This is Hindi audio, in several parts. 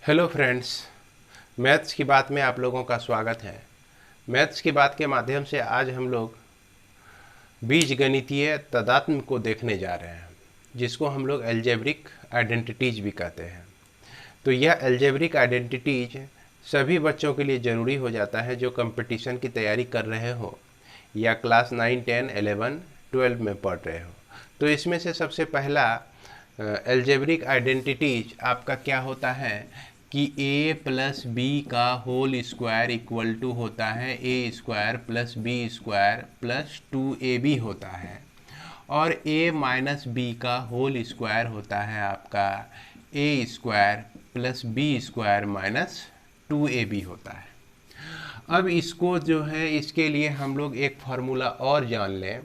हेलो फ्रेंड्स, मैथ्स की बात में आप लोगों का स्वागत है। मैथ्स की बात के माध्यम से आज हम लोग बीजगणितीय तादात्म्य को देखने जा रहे हैं, जिसको हम लोग अलजेब्रिक आइडेंटिटीज भी कहते हैं। तो यह अलजेब्रिक आइडेंटिटीज सभी बच्चों के लिए ज़रूरी हो जाता है जो कंपटीशन की तैयारी कर रहे हो या क्लास 9, 10, 11, 12 में पढ़ रहे हो। तो इसमें से सबसे पहला अलजेब्रिक आइडेंटिटीज आपका क्या होता है कि a प्लस बी का होल स्क्वायर इक्वल टू होता है a square plus B square plus 2ab होता है, और a माइनस बी का होल स्क्वायर होता है आपका a square plus B square minus 2ab होता है। अब इसको जो है, इसके लिए हम लोग एक फार्मूला और जान लें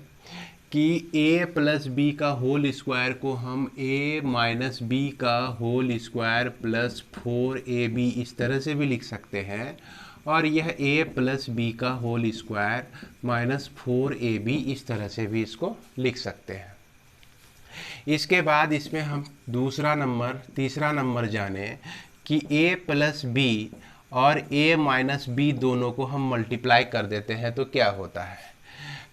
कि a प्लस बी का होल स्क्वायर को हम a माइनस बी का होल स्क्वायर प्लस 4ab इस तरह से भी लिख सकते हैं, और यह a प्लस बी का होल स्क्वायर माइनस 4ab इस तरह से भी इसको लिख सकते हैं। इसके बाद इसमें हम तीसरा नंबर जाने कि a प्लस बी और a माइनस बी दोनों को हम मल्टीप्लाई कर देते हैं तो क्या होता है।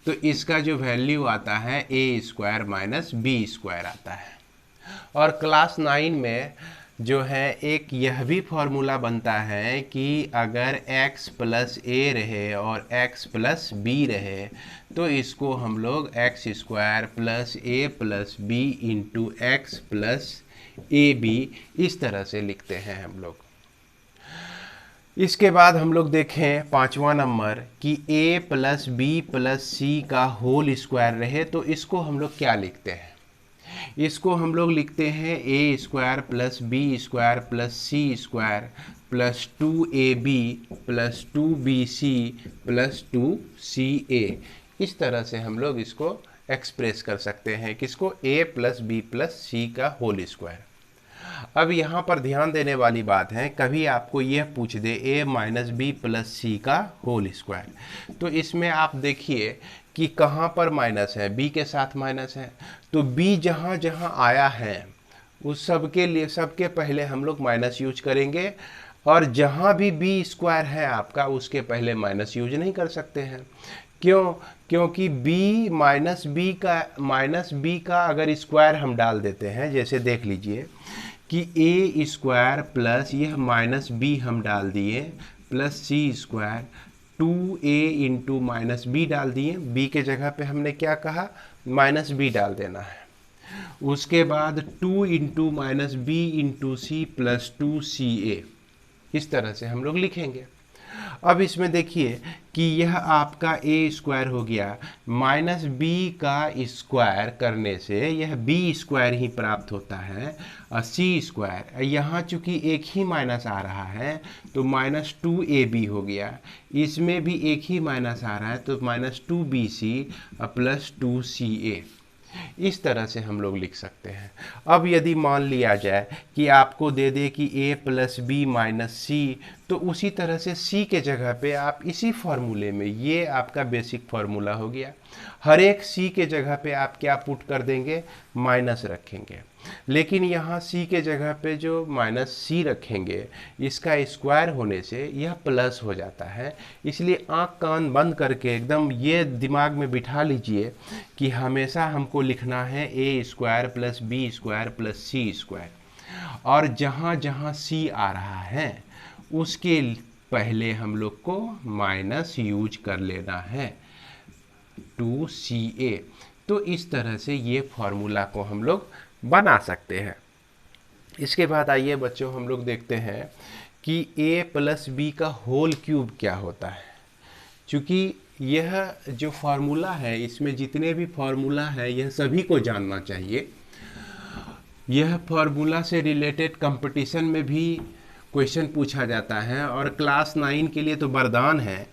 तो इसका जो वैल्यू आता है a square minus B square आता है। और क्लास 9 में जो है एक यह भी फॉर्मूला बनता है कि अगर x प्लस ए रहे और x प्लस बी रहे तो इसको हम लोग x square plus A plus B into X plus A B इस तरह से लिखते हैं हम लोग। इसके बाद हम लोग देखें पांचवा नंबर कि a प्लस बी प्लस सी का होल स्क्वायर रहे तो इसको हम लोग क्या लिखते हैं। इसको हम लोग लिखते हैं a square plus B square plus C square plus 2ab plus 2bc plus 2ca। इस तरह से हम लोग इसको एक्सप्रेस कर सकते हैं, किसको, a प्लस बी प्लस सी का होल स्क्वायर। अब यहाँ पर ध्यान देने वाली बात है, कभी आपको यह पूछ दे a माइनस बी प्लस सी का होल स्क्वायर, तो इसमें आप देखिए कि कहाँ पर माइनस है, b के साथ माइनस है। तो b जहाँ जहाँ आया है उस सबके लिए सबके पहले हम लोग माइनस यूज करेंगे, और जहाँ भी b स्क्वायर है आपका उसके पहले माइनस यूज नहीं कर सकते हैं। क्यों? क्योंकि माइनस बी का अगर स्क्वायर हम डाल देते हैं, जैसे देख लीजिए कि a स्क्वायर प्लस यह माइनस बी हम डाल दिए plus C square 2a into minus B डाल दिए, b के जगह पे हमने क्या कहा, माइनस बी डाल देना है। उसके बाद 2 into minus B into C plus 2ca इस तरह से हम लोग लिखेंगे। अब इसमें देखिए कि यह आपका a स्क्वायर हो गया, माइनस बी का स्क्वायर करने से यह b स्क्वायर ही प्राप्त होता है, और सी स्क्वायर यहाँ चूंकि एक ही माइनस आ रहा है तो माइनस 2ab हो गया, इसमें भी एक ही माइनस आ रहा है तो माइनस 2bc प्लस 2ca इस तरह से हम लोग लिख सकते हैं। अब यदि मान लिया जाए कि आपको दे दे कि a प्लस बी माइनस सी, तो उसी तरह से c के जगह पे आप इसी फार्मूले में, ये आपका बेसिक फार्मूला हो गया, हर एक c के जगह पे आप क्या पुट कर देंगे, माइनस रखेंगे। लेकिन यहाँ c के जगह पे जो माइनस सी रखेंगे इसका स्क्वायर होने से यह प्लस हो जाता है। इसलिए आँख कान बंद करके एकदम ये दिमाग में बिठा लीजिए कि हमेशा हमको लिखना है a square plus B square plus C square, और जहाँ जहाँ c आ रहा है उसके पहले हम लोग को माइनस यूज कर लेना है 2ca। तो इस तरह से ये फार्मूला को हम लोग बना सकते हैं। इसके बाद आइए बच्चों हम लोग देखते हैं कि a प्लस बी का होल क्यूब क्या होता है। चूँकि यह जो फार्मूला है, इसमें जितने भी फार्मूला है यह सभी को जानना चाहिए। यह फार्मूला से रिलेटेड कंपटीशन में भी क्वेश्चन पूछा जाता है, और क्लास 9 के लिए तो वरदान है।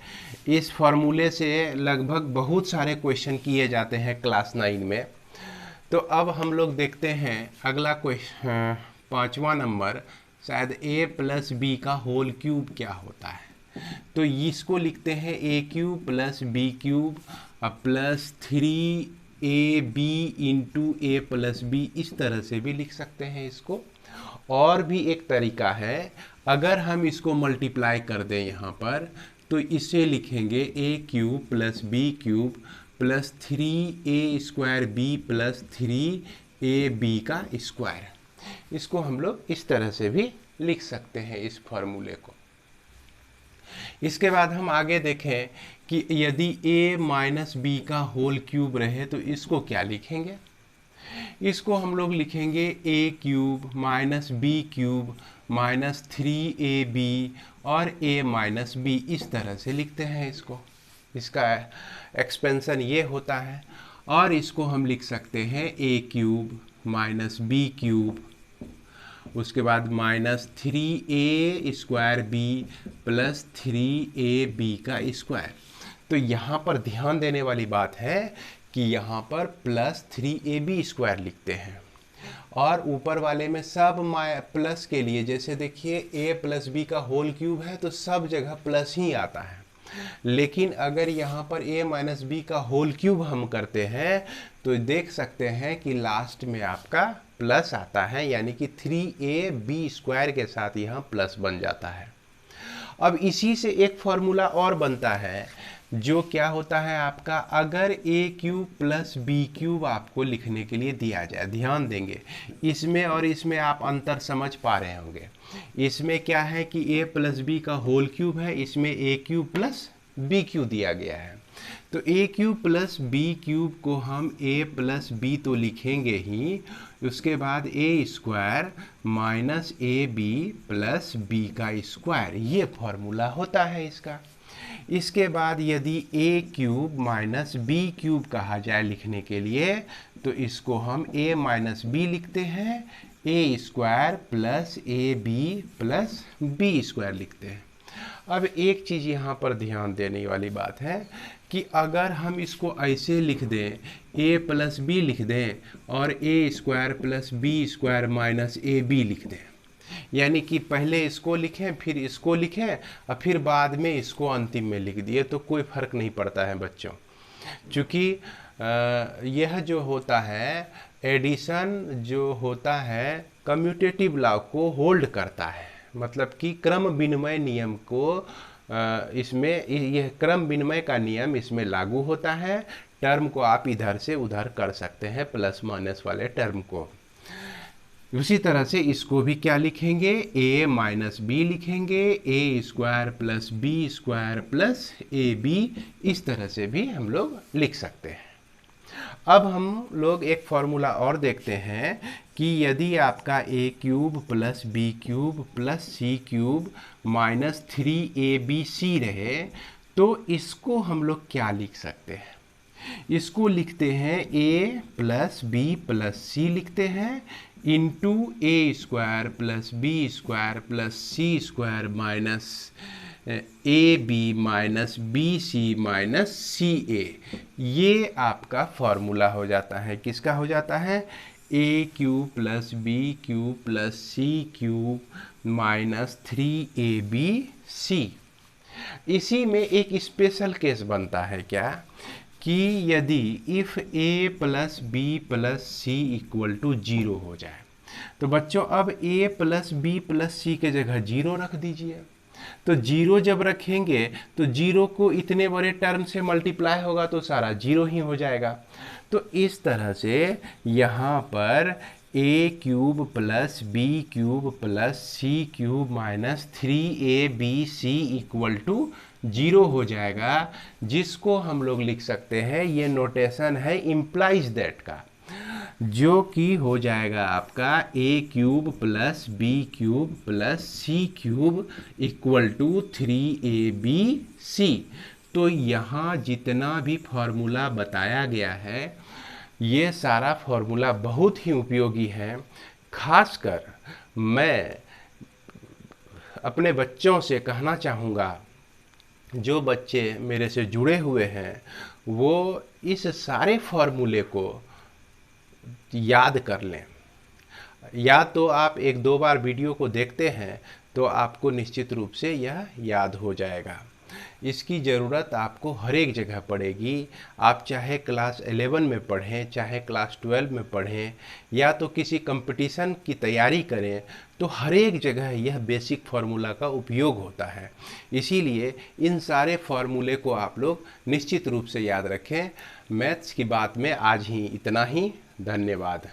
इस फार्मूले से लगभग बहुत सारे क्वेश्चन किए जाते हैं क्लास 9 में। तो अब हम लोग देखते हैं अगला क्वेश्चन, पांचवा नंबर, शायद a प्लस बी का होल क्यूब क्या होता है। तो इसको लिखते हैं a cube plus B cube plus 3ab into a plus B, इस तरह से भी लिख सकते हैं इसको। और भी एक तरीका है, अगर हम इसको मल्टीप्लाई कर दें यहाँ पर, तो इसे लिखेंगे A cube plus B cube plus 3a² B plus 3ab का स्क्वायर। इसको हम लोग इस तरह से भी लिख सकते हैं इस फॉर्मूले को। इसके बाद हम आगे देखें कि यदि a माइनस बी का होल क्यूब रहे तो इसको क्या लिखेंगे। इसको हम लोग लिखेंगे a cube minus B cube minus 3ab और a माइनस बी, इस तरह से लिखते हैं इसको। इसका एक्सपेंशन ये होता है। और इसको हम लिख सकते हैं a cube minus B cube, उसके बाद minus 3a² B plus 3ab का स्क्वायर। तो यहाँ पर ध्यान देने वाली बात है कि यहाँ पर प्लस 3ab² लिखते हैं और ऊपर वाले में सब प्लस के लिए, जैसे देखिए a प्लस बी का होल क्यूब है तो सब जगह प्लस ही आता है। लेकिन अगर यहाँ पर a माइनस बी का होल क्यूब हम करते हैं तो देख सकते हैं कि लास्ट में आपका प्लस आता है, यानी कि 3ab² के साथ यहाँ प्लस बन जाता है। अब इसी से एक फॉर्मूला और बनता है, जो क्या होता है आपका, अगर a cube plus B cube आपको लिखने के लिए दिया जाए, ध्यान देंगे इसमें और इसमें आप अंतर समझ पा रहे होंगे। इसमें क्या है कि a प्लस बी का होल क्यूब है, इसमें a cube plus B cube दिया गया है। तो a cube plus B cube को हम a प्लस बी तो लिखेंगे ही, उसके बाद a² minus ab plus b का स्क्वायर, ये फॉर्मूला होता है इसका। इसके बाद यदि a cube minus B cube कहा जाए लिखने के लिए, तो इसको हम a माइनस बी लिखते हैं, a² plus ab plus b² लिखते हैं। अब एक चीज़ यहाँ पर ध्यान देने वाली बात है कि अगर हम इसको ऐसे लिख दें, a प्लस बी लिख दें और a² plus b² minus ab लिख दें, यानी कि पहले इसको लिखें फिर इसको लिखें और फिर बाद में इसको अंतिम में लिख दिए, तो कोई फ़र्क नहीं पड़ता है बच्चों। क्योंकि यह जो होता है एडिशन जो होता है कम्यूटेटिव लॉ को होल्ड करता है, मतलब कि क्रम विनिमय नियम को इसमें यह क्रम विनिमय का नियम इसमें लागू होता है। टर्म को आप इधर से उधर कर सकते हैं, प्लस माइनस वाले टर्म को। उसी तरह से इसको भी क्या लिखेंगे, a माइनस बी लिखेंगे, a² plus b² plus ab, इस तरह से भी हम लोग लिख सकते हैं। अब हम लोग एक फॉर्मूला और देखते हैं कि यदि आपका a cube plus B cube plus c cube minus 3abc रहे तो इसको हम लोग क्या लिख सकते हैं। इसको लिखते हैं a plus B plus c लिखते हैं into a² plus b² plus c² minus ab minus bc minus ca। ये आपका फॉर्मूला हो जाता है, किसका हो जाता है, a cube plus B cube plus c cube minus 3abc। इसी में एक स्पेशल केस बनता है क्या, कि यदि if a plus B plus C equal to 0 हो जाए, तो बच्चों अब a plus B plus C के जगह 0 रख दीजिए। तो 0 जब रखेंगे तो 0 को इतने बड़े टर्म से मल्टीप्लाई होगा तो सारा 0 ही हो जाएगा। तो इस तरह से यहाँ पर a cube plus B cube plus C cube minus 3abc equal to 0 हो जाएगा, जिसको हम लोग लिख सकते हैं, ये नोटेशन है इम्प्लाइज दैट का, जो कि हो जाएगा आपका a cube plus B cube plus C cube equal to 3abc। तो यहाँ जितना भी फॉर्मूला बताया गया है, ये सारा फॉर्मूला बहुत ही उपयोगी है। खासकर मैं अपने बच्चों से कहना चाहूँगा, जो बच्चे मेरे से जुड़े हुए हैं वो इस सारे फॉर्मूले को याद कर लें। या तो आप एक दो बार वीडियो को देखते हैं तो आपको निश्चित रूप से यह याद हो जाएगा। इसकी ज़रूरत आपको हर एक जगह पड़ेगी। आप चाहे क्लास 11 में पढ़ें, चाहे क्लास 12 में पढ़ें, या तो किसी कंपटीशन की तैयारी करें, तो हर एक जगह यह बेसिक फार्मूला का उपयोग होता है। इसीलिए इन सारे फार्मूले को आप लोग निश्चित रूप से याद रखें। मैथ्स की बात में आज ही इतना ही। धन्यवाद।